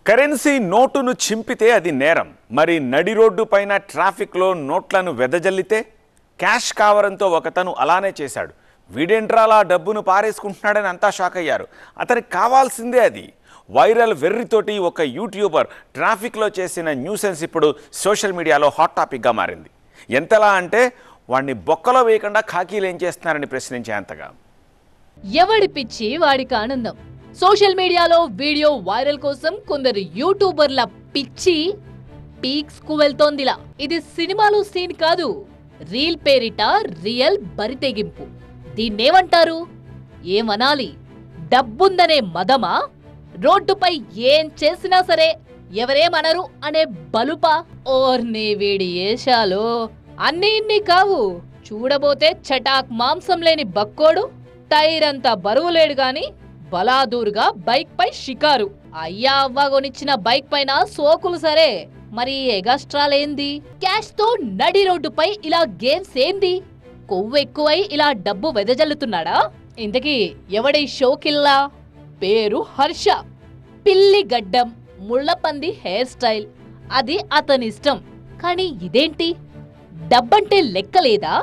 Currency నోటును చింపితే అది నేరం. మరి నడి రోడ్డు పైన ట్రాఫిక్లో నోట్లను వెదజల్లితే క్యాష్ కావరంతో ఒకతను అలానే చేశాడు. వీడేంట్రాలా డబ్బును పారేసుకుంటున్నాడని అంతా షాక్ అయ్యారు. అతనికి కావాల్సిందే అది. వైరల్ వెర్రితోటి ఒక యూట్యూబర్ ట్రాఫిక్లో చేసిన న్యూసెన్స్ ఇప్పుడు సోషల్ మీడియాలో హాట్ టాపిక్గా మారింది. ఎంతలా అంటే వాడిని బొక్కలో వేయకుండా ఖాకీలు ఏం చేస్తున్నారని ప్రశ్నించేంతగా. ఎవడి పిచ్చి వాడికి ఆనందం. సోషల్ మీడియాలో వీడియో వైరల్ కోసం కొందరు యూట్యూబర్ల పిచ్చి పీక్స్ కు వెళ్తోందిలా. ఇది సినిమాలో సీన్ కాదు, రీల్ పేరిట రియల్ బరితెగింపు. దీన్నేమంటారు? ఏమనాలి? డబ్బుందనే మదమా? రోడ్డుపై ఏం చేసినా సరే ఎవరేమనరు అనే బలుపా? ఓర్ని వీడి ఏషాలు అన్నీ ఇన్ని కావు. చూడబోతే చటాక్ మాంసం లేని బక్కోడు, టైర్ అంతా బరువు లేడు గాని బలాదూరుగా బైక్ పై షికారు. అయ్యా అవ్వ కొనిచ్చిన బైక్ పైన సోకులు సరే, మరి ఎగస్ట్రాలేంది? క్యాష్ తో నడి రోడ్డుపై ఇలా గేమ్స్ ఏంది? కొవ్వెక్కువై ఇలా డబ్బు వెదజల్లుతున్నాడా? ఇంతకీ ఎవడి షోకిల్లా? పేరు హర్ష. పిల్లి గడ్డం, ముళ్ళపంది హెయిర్ స్టైల్, అది అతనిష్టం. కానీ ఇదేంటి? డబ్బంటే లెక్కలేదా?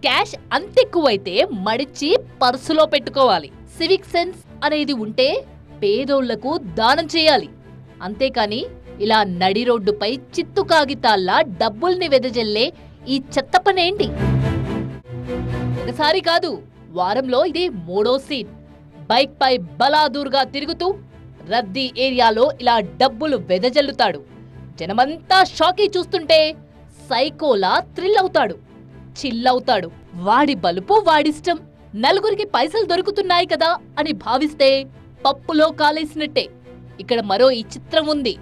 క్యాష్ అంతెక్కువైతే మడిచి పర్సులో పెట్టుకోవాలి. సివిక్ సెన్స్ అనేది ఉంటే పేదోళ్లకు దానం చేయాలి. అంతేకాని ఇలా నడి రోడ్డుపై చిత్తు కాగితాల్లా డబ్బుల్ని వెదజల్లే ఈ చెత్త పనేంటి? ఒకసారి కాదు, వారంలో ఇది మూడో సీన్. బైక్ పై బలాదూర్గా తిరుగుతూ రద్దీ ఏరియాలో ఇలా డబ్బులు వెదజల్లుతాడు. జనమంతా షాకీ చూస్తుంటే సైకోలా థ్రిల్ అవుతాడు, చిల్లవుతాడు. వాడి బలుపు వాడిష్టం. నలుగురికి పైసలు దొరుకుతున్నాయి కదా అని భావిస్తే పప్పులో కాలేసినట్టే. ఇక్కడ మరో ఈ చిత్రం ఉంది.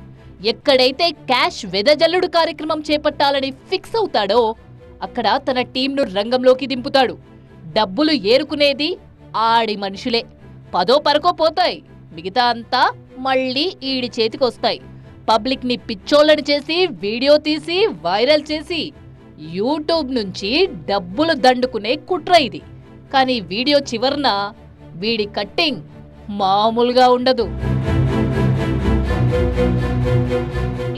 ఎక్కడైతే క్యాష్ వెదజల్లుడు కార్యక్రమం చేపట్టాలని ఫిక్స్ అవుతాడో అక్కడ తన టీంను రంగంలోకి దింపుతాడు. డబ్బులు ఏరుకునేది ఆడి మనుషులే. పదో పరకో పోతాయి, మిగతా అంతా మళ్ళీ ఈడి చేతికొస్తాయి. పబ్లిక్ ని పిచ్చోళ్ళని చేసి వీడియో తీసి వైరల్ చేసి యూట్యూబ్ నుంచి డబ్బులు దండుకునే కుట్ర ఇది. కానీ వీడియో చివర్న వీడి కట్టింగ్ మామూలుగా ఉండదు.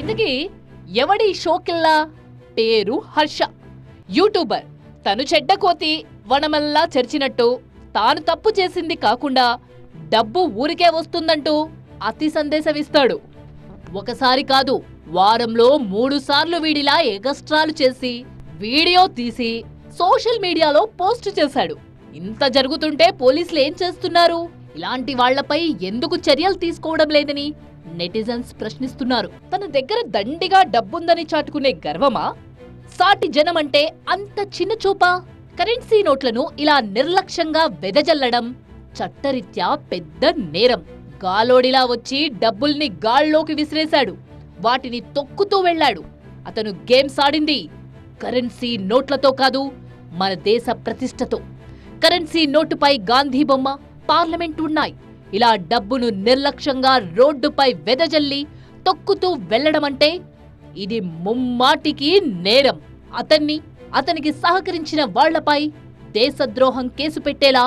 ఇందుకీ ఎవడి షోకిల్లా? పేరు హర్ష. యూట్యూబర్. తను చెడ్డ కోతి వనమల్లా చెర్చినట్టు తాను తప్పు చేసింది కాకుండా డబ్బు ఊరికే వస్తుందంటూ అతి సందేశమిస్తాడు. ఒకసారి కాదు, వారంలో 3 సార్లు వీడిలా ఎగస్ట్రాలు చేసి వీడియో తీసి సోషల్ మీడియాలో పోస్ట్ చేశాడు. ఇంత జరుగుతుంటే పోలీసులు ఏం చేస్తున్నారు? ఇలాంటి వాళ్లపై ఎందుకు చర్యలు తీసుకోవడం లేదని నెటిజన్స్ ప్రశ్నిస్తున్నారు. తన దగ్గర దండిగా డబ్బుందని చాటుకునే గర్వమా? సాటి జనమంటే అంత చిన్న చూపా? కరెన్సీ నోట్లను ఇలా నిర్లక్ష్యంగా వెదజల్లడం చట్టరీత్యా పెద్ద నేరం. గాలోడిలా వచ్చి డబ్బుల్ని గాల్లోకి విసిరేశాడు. వాటిని తొక్కుతూ వెళ్లాడు. అతను గేమ్స్ ఆడింది కరెన్సీ నోట్లతో కాదు, మన దేశ ప్రతిష్టతో. కరెన్సీ నోటుపై గాంధీ బొమ్మ, పార్లమెంట్ ఉన్నాయి. ఇలా డబ్బును నిర్లక్ష్యంగా రోడ్డుపై వెదజల్లి తొక్కుతూ వెళ్లడమంటే ఇది ముమ్మాటికి నేరం. అతనికి సహకరించిన వాళ్లపై దేశద్రోహం కేసు పెట్టేలా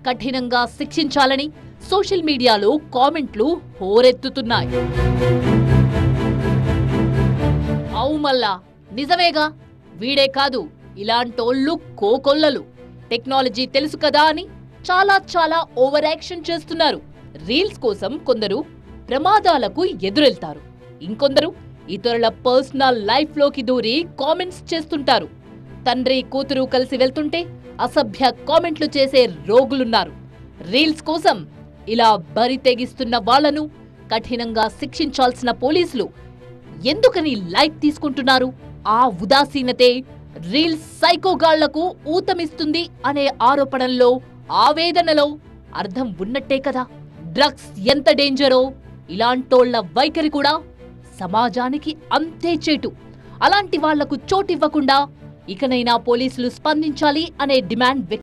కఠినంగా శిక్షించాలని సోషల్ మీడియాలో కామెంట్లు హోరెత్తుతున్నాయి. అవుమల్లా నిజమేగా, వీడే కాదు, ఇలాంటోళ్ళు కోకొల్లలు. టెక్నాలజీ తెలుసు కదా అని చాలా ఓవర్ యాక్షన్ చేస్తున్నారు. రీల్స్ కోసం కొందరు ప్రమాదాలకు ఎదురెళ్తారు. ఇంకొందరు ఇతరుల పర్సనల్ లైఫ్ లోకి దూరి కామెంట్స్ చేస్తుంటారు. తండ్రి కూతురు కలిసి వెళ్తుంటే అసభ్య కామెంట్లు చేసే రోగులున్నారు. రీల్స్ కోసం ఇలా బరి తెగిస్తున్న వాళ్లను కఠినంగా శిక్షించాల్సిన పోలీసులు ఎందుకని లైట్ తీసుకుంటున్నారు? ఆ ఉదాసీనతే రీల్స్ సైకోగాళ్లకు ఊతమిస్తుంది అనే ఆరోపణల్లో, ఆవేదనలో అర్థం ఉన్నట్టే కదా. డ్రగ్స్ ఎంత డేంజరో ఇలాంటోళ్ల వైఖరి కూడా సమాజానికి అంతే చేటు. అలాంటి వాళ్లకు చోటివ్వకుండా ఇకనైనా పోలీసులు స్పందించాలి అనే డిమాండ్